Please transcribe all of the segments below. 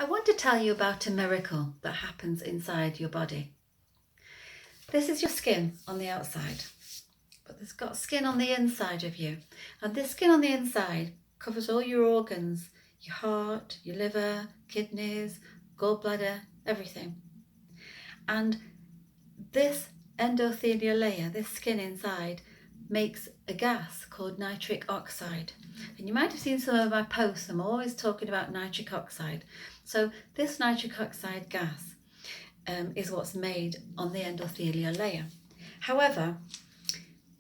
want to tell you about a miracle that happens inside your body. This is your skin on the outside, but there's got skin on the inside of you. And this skin on the inside covers all your organs, your heart, your liver, kidneys, gallbladder, everything. And this endothelial layer, this skin inside, makes a gas called nitric oxide. And you might have seen some of my posts. I'm always talking about nitric oxide. So this nitric oxide gas is what's made on the endothelial layer. However,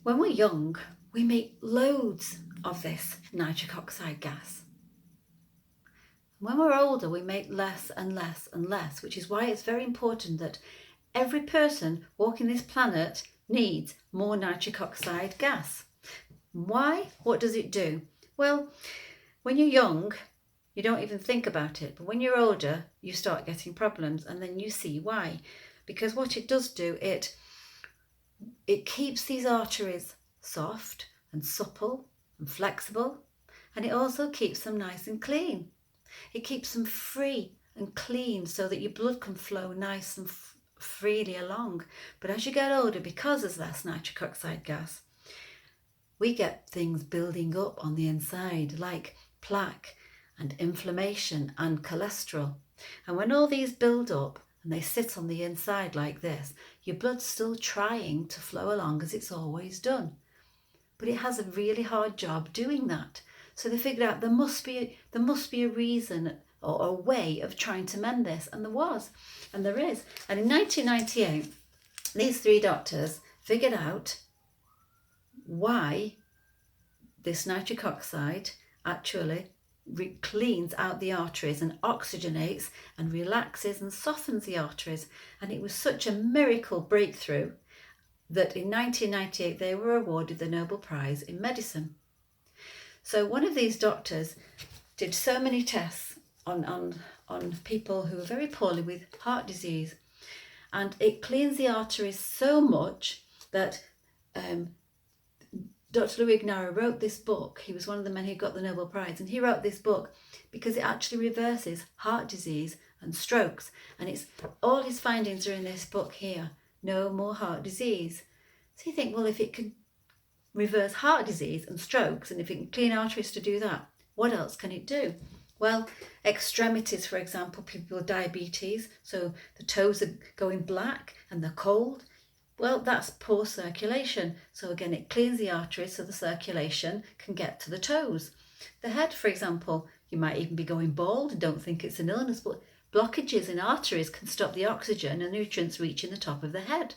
when we're young, we make loads of this nitric oxide gas. When we're older, we make less and less and less, which is why it's very important that every person walking this planet needs more nitric oxide gas. Why? What does it do? Well, when you're young, you don't even think about it. But when you're older, you start getting problems, and then you see why. Because what it does do, it keeps these arteries soft and supple and flexible, and it also keeps them nice and clean. It keeps them free and clean so that your blood can flow nice and freely along. But as you get older, because there's less nitric oxide gas, we get things building up on the inside like plaque and inflammation and cholesterol. And when all these build up and they sit on the inside like this, your blood's still trying to flow along as it's always done. But it has a really hard job doing that. So they figured out there must be a reason or a way of trying to mend this, and there was, and there is. And in 1998, these three doctors figured out why this nitric oxide actually cleans out the arteries and oxygenates and relaxes and softens the arteries. And it was such a miracle breakthrough that in 1998 they were awarded the Nobel Prize in Medicine. So one of these doctors did so many tests on people who are very poorly with heart disease, and it cleans the arteries so much that Dr. Louis Ignara wrote this book. He was one of the men who got the Nobel Prize, and he wrote this book because it actually reverses heart disease and strokes, and it's all his findings are in this book here. No more heart disease. So you think, well, if it can reverse heart disease and strokes, and if it can clean arteries to do that, what else can it do? Well, extremities, for example, people with diabetes, so the toes are going black and they're cold. Well, that's poor circulation. So again, it cleans the arteries so the circulation can get to the toes. The head, for example, you might even be going bald and don't think it's an illness, but blockages in arteries can stop the oxygen and nutrients reaching the top of the head.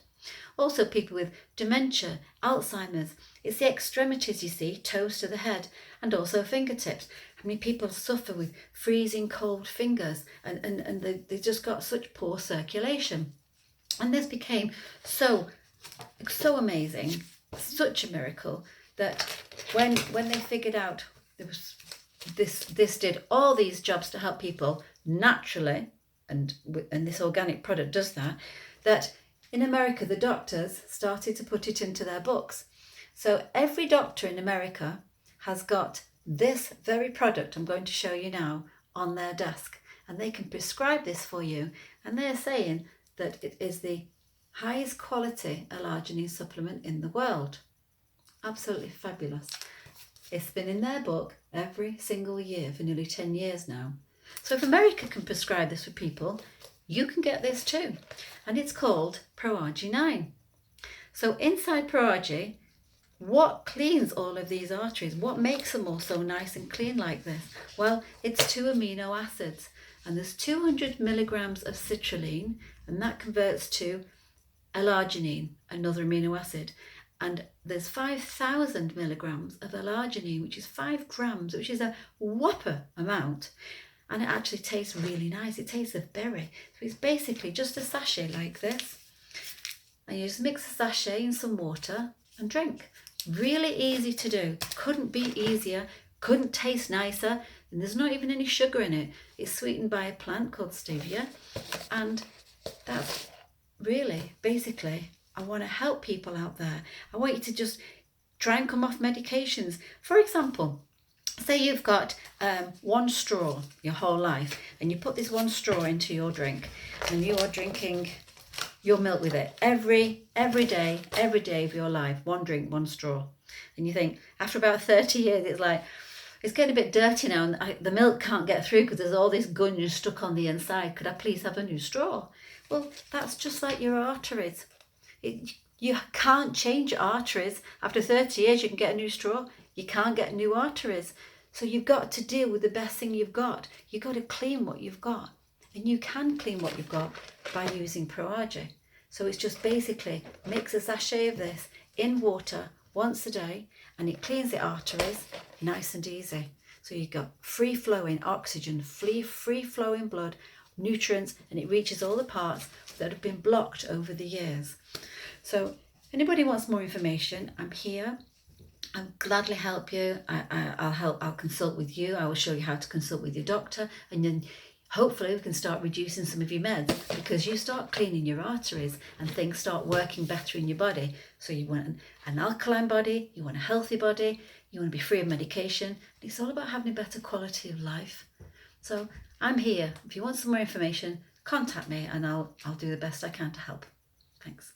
Also, people with dementia, Alzheimer's, it's the extremities, you see, toes to the head, and also fingertips. How many people suffer with freezing cold fingers and they just got such poor circulation. And this became so amazing, such a miracle, that when they figured out there was this did all these jobs to help people naturally, and this organic product does that in America the doctors started to put it into their books. So every doctor in America has got this very product I'm going to show you now on their desk, and they can prescribe this for you, and they're saying that it is the highest quality L-Arginine supplement in the world. Absolutely fabulous. It's been in their book every single year for nearly 10 years now. So if America can prescribe this for people, you can get this too. And it's called Proargi 9. So inside Proargi, what cleans all of these arteries? What makes them all so nice and clean like this? Well, it's 2 amino acids, and there's 200 milligrams of citrulline, and that converts to L-Arginine, another amino acid. And there's 5,000 milligrams of L-Arginine, which is 5 grams, which is a whopper amount. And it actually tastes really nice. It tastes of berry. So it's basically just a sachet like this. And you just mix the sachet in some water and drink. Really easy to do. Couldn't be easier. Couldn't taste nicer. And there's not even any sugar in it. It's sweetened by a plant called stevia. And that's really, basically, I want to help people out there. I want you to just try and come off medications. For example, say you've got one straw your whole life, and you put this one straw into your drink, and you are drinking your milk with it every day of your life, one drink, one straw. And you think after about 30 years, it's like, it's getting a bit dirty now, and the milk can't get through because there's all this gunge stuck on the inside. Could I please have a new straw? Well, that's just like your arteries. You can't change your arteries. After 30 years, you can get a new straw. You can't get new arteries. So you've got to deal with the best thing you've got. You've got to clean what you've got. And you can clean what you've got by using Proargi. So it's just basically mix a sachet of this in water once a day, and it cleans the arteries nice and easy. So you've got free flowing oxygen, free flowing blood, nutrients, and it reaches all the parts that have been blocked over the years. So anybody wants more information, I'm here. I'll gladly help you. I'll consult with you. I will show you how to consult with your doctor, and then hopefully we can start reducing some of your meds, because you start cleaning your arteries and things start working better in your body. So you want an alkaline body, you want a healthy body, you want to be free of medication. It's all about having a better quality of life. So I'm here. If you want some more information, contact me and I'll do the best I can to help. Thanks.